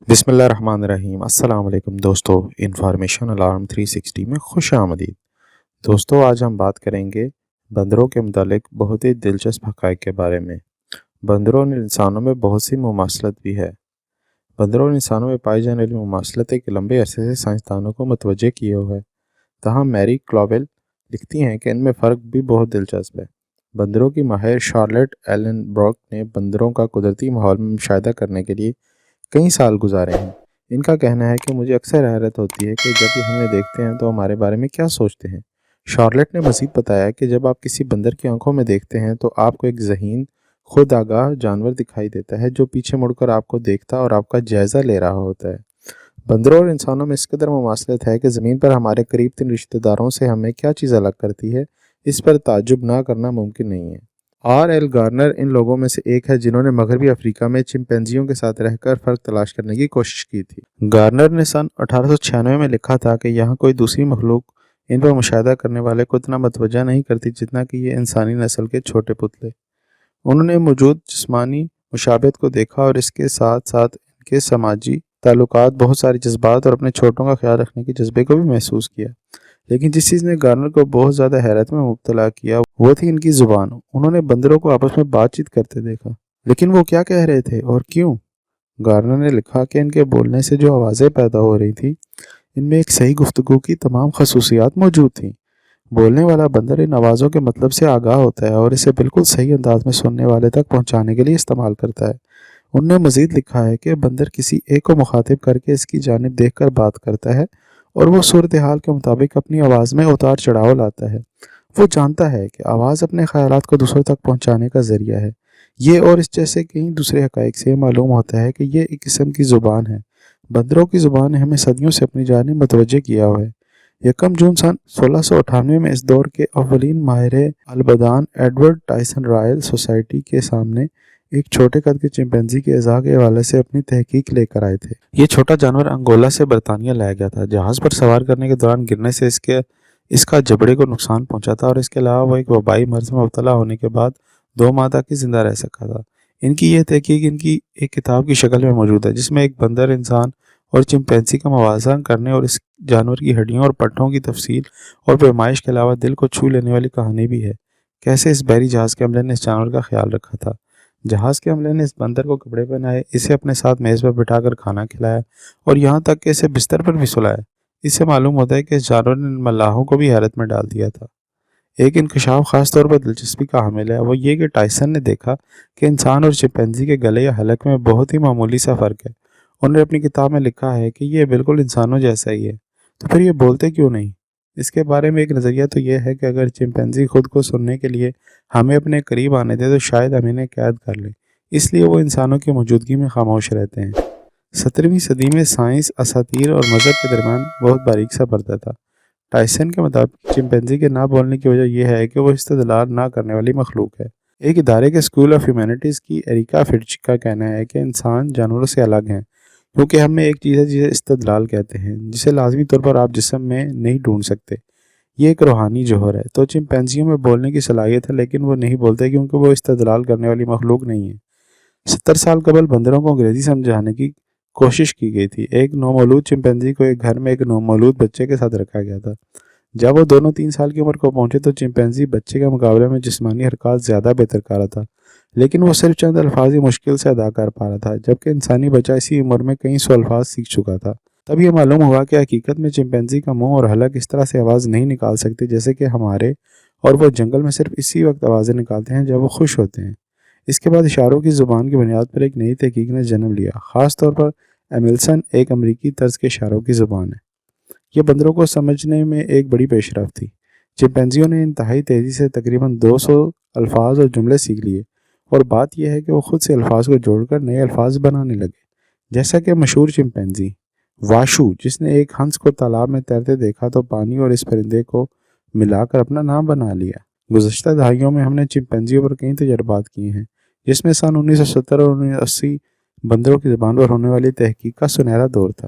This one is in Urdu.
بسم اللہ الرحمن الرحیم۔ السلام علیکم دوستو، انفارمیشن الارم 360 میں خوش آمدید۔ دوستو، آج ہم بات کریں گے بندروں کے متعلق بہت ہی دلچسپ حقائق کے بارے میں۔ بندروں اور انسانوں میں بہت سی مماثلت بھی ہے۔ بندروں اور انسانوں میں پائی جانے والی مماثلت ایک لمبے عرصے سے سائنسدانوں کو متوجہ کیے ہوئے ہے۔ تاہم میری کلوبل لکھتی ہیں کہ ان میں فرق بھی بہت دلچسپ ہے۔ بندروں کی ماہر شارلٹ ایلن بروک نے بندروں کا قدرتی ماحول میں مشاہدہ کرنے کے لیے کئی سال گزارے ہیں۔ ان کا کہنا ہے کہ مجھے اکثر حیرت ہوتی ہے کہ جب یہ ہمیں دیکھتے ہیں تو ہمارے بارے میں کیا سوچتے ہیں۔ شارلٹ نے مزید بتایا کہ جب آپ کسی بندر کی آنکھوں میں دیکھتے ہیں تو آپ کو ایک ذہین، خود آگاہ جانور دکھائی دیتا ہے جو پیچھے مڑ کر آپ کو دیکھتا اور آپ کا جائزہ لے رہا ہوتا ہے۔ بندروں اور انسانوں میں اس قدر مماثلت ہے کہ زمین پر ہمارے قریب ترین رشتہ داروں سے ہمیں کیا چیز الگ کرتی ہے، اس پر تعجب نہ کرنا ممکن نہیں ہے۔ آر ایل گارنر ان لوگوں میں سے ایک ہے جنہوں نے مغربی افریقہ میں چمپینزیوں کے ساتھ رہ کر فرق تلاش کرنے کی کوشش کی تھی۔ گارنر نے سن 1896 میں لکھا تھا کہ یہاں کوئی دوسری مخلوق ان پر مشاہدہ کرنے والے کو اتنا متوجہ نہیں کرتی جتنا کہ یہ انسانی نسل کے چھوٹے پتلے۔ انہوں نے موجود جسمانی مشابہت کو دیکھا اور اس کے ساتھ ساتھ ان کے سماجی تعلقات، بہت سارے جذبات اور اپنے چھوٹوں کا خیال رکھنے کے جذبے کو بھی محسوس کیا۔ لیکن جس چیز نے گارنر کو بہت زیادہ حیرت میں مبتلا کیا وہ تھی ان کی زبان۔ انہوں نے بندروں کو آپس میں بات چیت کرتے دیکھا، لیکن وہ کیا کہہ رہے تھے اور کیوں؟ گارنر نے لکھا کہ ان کے بولنے سے جو آوازیں پیدا ہو رہی تھیں ان میں ایک صحیح گفتگو کی تمام خصوصیات موجود تھیں۔ بولنے والا بندر ان آوازوں کے مطلب سے آگاہ ہوتا ہے اور اسے بالکل صحیح انداز میں سننے والے تک پہنچانے کے لیے استعمال کرتا ہے۔ انہوں نے مزید لکھا ہے کہ بندر کسی ایک کو مخاطب کر کے اس کی جانب دیکھ کر بات کرتا ہے اور وہ صورتحال کے مطابق اپنی آواز میں اتار چڑھاؤ لاتا ہے۔ وہ جانتا ہے کہ آواز اپنے خیالات کو دوسروں تک پہنچانے کا ذریعہ ہے۔ یہ اور اس جیسے کئی دوسرے حقائق سے معلوم ہوتا ہے کہ یہ ایک قسم کی زبان ہے۔ بندروں کی زبان نے ہمیں صدیوں سے اپنی جانب متوجہ کیا ہوا ہے۔ 1 جون سن 1698 میں اس دور کے اولین ماہر البدان ایڈورڈ ٹائسن رائل سوسائٹی کے سامنے ایک چھوٹے قد کے چمپینزی کے اعضاء کے حوالے سے اپنی تحقیق لے کر آئے تھے۔ یہ چھوٹا جانور انگولا سے برطانیہ لایا گیا تھا۔ جہاز پر سوار کرنے کے دوران گرنے سے اس کا جبڑے کو نقصان پہنچا تھا اور اس کے علاوہ وہ ایک وبائی مرض میں مبتلا ہونے کے بعد 2 ماہ تک ہی زندہ رہ سکا تھا۔ ان کی یہ تحقیق ان کی ایک کتاب کی شکل میں موجود ہے جس میں ایک بندر، انسان اور چمپینزی کا موازنہ کرنے اور اس جانور کی ہڈیوں اور پٹھوں کی تفصیل اور پیمائش کے علاوہ دل کو چھو لینے والی کہانی بھی ہے۔ کیسے اس بحری جہاز کے عملے نے اس جانور کا خیال رکھا تھا۔ جہاز کے عملے نے اس بندر کو کپڑے پہنائے، اسے اپنے ساتھ میز پر بٹھا کر کھانا کھلایا اور یہاں تک کہ اسے بستر پر بھی سلایا۔ اس سے معلوم ہوتا ہے کہ اس جانور نے ملاحوں کو بھی حیرت میں ڈال دیا تھا۔ ایک انکشاف خاص طور پر دلچسپی کا حامل ہے، وہ یہ کہ ٹائسن نے دیکھا کہ انسان اور چمپینزی کے گلے یا حلق میں بہت ہی معمولی سا فرق ہے۔ انہوں نے اپنی کتاب میں لکھا ہے کہ یہ بالکل انسانوں جیسا ہی ہے، تو پھر یہ بولتے کیوں نہیں؟ اس کے بارے میں ایک نظریہ تو یہ ہے کہ اگر چمپینزی خود کو سننے کے لیے ہمیں اپنے قریب آنے دے تو شاید ہم انہیں قید کر لیں، اس لیے وہ انسانوں کی موجودگی میں خاموش رہتے ہیں۔ 17ویں صدی میں سائنس، اساطیر اور مذہب کے درمیان بہت باریک سا پردہ تھا۔ ٹائسن کے مطابق چمپینزی کے نہ بولنے کی وجہ یہ ہے کہ وہ استدلال نہ کرنے والی مخلوق ہے۔ ایک ادارے کے اسکول آف ہیومینٹیز کی ایریکا فٹچ کا کہنا ہے کہ انسان جانوروں سے الگ ہیں کیونکہ ہم میں ایک چیز ہے جسے استدلال کہتے ہیں، جسے لازمی طور پر آپ جسم میں نہیں ڈھونڈ سکتے۔ یہ ایک روحانی جوہر ہے۔ تو چمپینزیوں میں بولنے کی صلاحیت ہے لیکن وہ نہیں بولتے کیونکہ وہ استدلال کرنے والی مخلوق نہیں ہے۔ 70 سال قبل بندروں کو انگریزی سمجھانے کی کوشش کی گئی تھی۔ ایک نومولود چمپینزی کو ایک گھر میں ایک نومولود بچے کے ساتھ رکھا گیا تھا۔ جب وہ دونوں 3 سال کی عمر کو پہنچے تو چمپینزی بچے کے مقابلے میں جسمانی حرکات زیادہ بہتر کر رہا تھا، لیکن وہ صرف چند الفاظ ہی مشکل سے ادا کر پا رہا تھا، جبکہ انسانی بچہ اسی عمر میں کئی سو الفاظ سیکھ چکا تھا۔ تب یہ معلوم ہوا کہ حقیقت میں چمپینزی کا منہ اور حلق اس طرح سے آواز نہیں نکال سکتے جیسے کہ ہمارے، اور وہ جنگل میں صرف اسی وقت آوازیں نکالتے ہیں جب وہ خوش ہوتے ہیں۔ اس کے بعد اشاروں کی زبان کی بنیاد پر ایک نئی تحقیق نے جنم لیا، خاص طور پر ایملسن ایک امریکی طرز کے اشاروں کی زبان ہے۔ یہ بندروں کو سمجھنے میں ایک بڑی پیش رفت تھی۔ چمپینزیوں نے انتہائی تیزی سے تقریباً 200 الفاظ اور جملے سیکھ لیے، اور بات یہ ہے کہ وہ خود سے الفاظ کو جوڑ کر نئے الفاظ بنانے لگے، جیسا کہ مشہور چمپینزی واشو جس نے ایک ہنس کو تالاب میں تیرتے دیکھا تو پانی اور اس پرندے کو ملا کر اپنا نام بنا لیا۔ گزشتہ دہائیوں میں ہم نے چمپینزیوں پر کئی تجربات کیے ہیں، جس میں سن 1970 اور 1980 بندروں کی زبان پر ہونے والی تحقیق کا سنہرا دور تھا۔